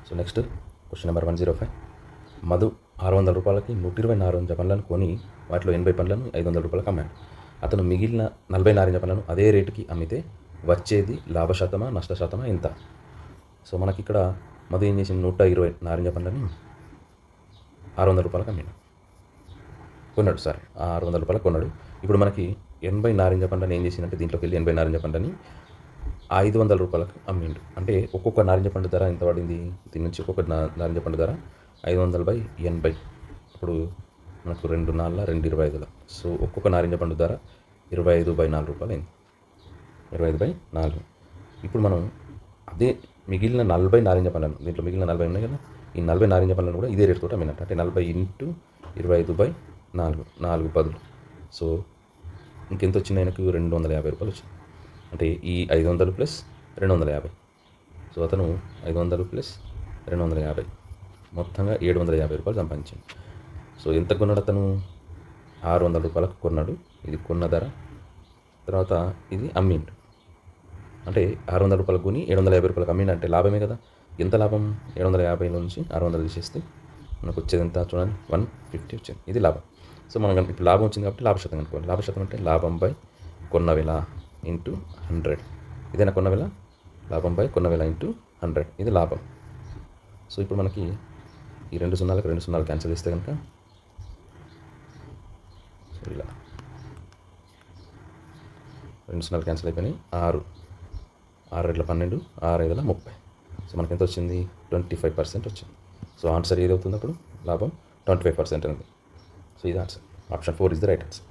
So next question number 105. Madhu 600 రూపాయలకి 120 నారింజ పండ్లను కొని వాటిలో 80 పండ్లను 500 రూపాయలకు అమ్మాడు. అతను మిగిలిన 40 నారింజ పండ్లను అదే రేటుకి అమ్మితే వచ్చేది లాభశాతమా నష్టశాతమా ఎంత? సో మనకి ఇక్కడ మధు ఏం చేసింది, 120 నారింజ పండ్లని 600 రూపాయలకు అమ్మిండు, కొన్నాడు. సారీ, 600 రూపాయలకు కొన్నాడు. ఇప్పుడు మనకి 80 నారింజ పండ్లని ఏం చేసిందంటే దీంట్లోకి వెళ్ళి 80 నారింజ పండ్లని 500 రూపాయలకు అమ్మిండు. అంటే ఒక్కొక్క నారింజ పండు ధర ఎంత పడింది, దీని నుంచి ఒక్కొక్క నారింజ పండు ధర 500/80. ఇప్పుడు మనకు 2 4 2 25. సో ఒక్కొక్క నారింజ పండు ధర 25/4 రూపాయలు అయింది. 25/4. ఇప్పుడు మనం అదే మిగిలిన 40 నారింజ పండ్లను, దీంట్లో మిగిలిన 40 ఉన్నాయి కదా, ఈ 40 నారింజ పండ్లను కూడా ఇదే రేటు తోటి అమ్మినట్టు. అంటే 40 × 25/4, 4 10. సో ఇంకెంత వచ్చింది ఆయనకు, 250 రూపాయలు వచ్చింది. అంటే ఈ 500 + 250. సో అతను 500 + 250 మొత్తంగా 750 రూపాయలు సంపాదించాడు. సో ఎంత కొన్నాడు అతను, 600 రూపాయలకు కొన్నాడు. ఇది కొన్న ధర. తర్వాత ఇది అమ్మిండు. అంటే 600 రూపాయలకు కొని 750 రూపాయలకు అమ్మిండు. అంటే లాభమే కదా. ఎంత లాభం, 750 నుంచి 600 తీసేస్తే మనకు వచ్చేది ఎంత చూడండి, 150 వచ్చింది. ఇది లాభం. సో మనం ఇప్పుడు లాభం వచ్చింది కాబట్టి లాభశాతం అనుకోవాలి. లాభశాతం అంటే లాభం/కొన్న వెల × 100. ఇదేనా కొన్న వెల, లాభం/కొన్న వెల × 100. ఇది లాభం. సో ఇప్పుడు మనకి ఈ 2 సున్నాలకు 2 సున్నాలు క్యాన్సిల్ చేస్తే కనుక, సో ఇలా 2 సున్నాలు క్యాన్సిల్ అయిపోయినాయి. 6 6 × 12, 6 5 30. సో మనకి ఎంత వచ్చింది, 25% వచ్చింది. సో ఆన్సర్ ఏది అవుతుంది అప్పుడు, లాభం 25% అనేది. సో ఇది answer. Option 4 is the right answer.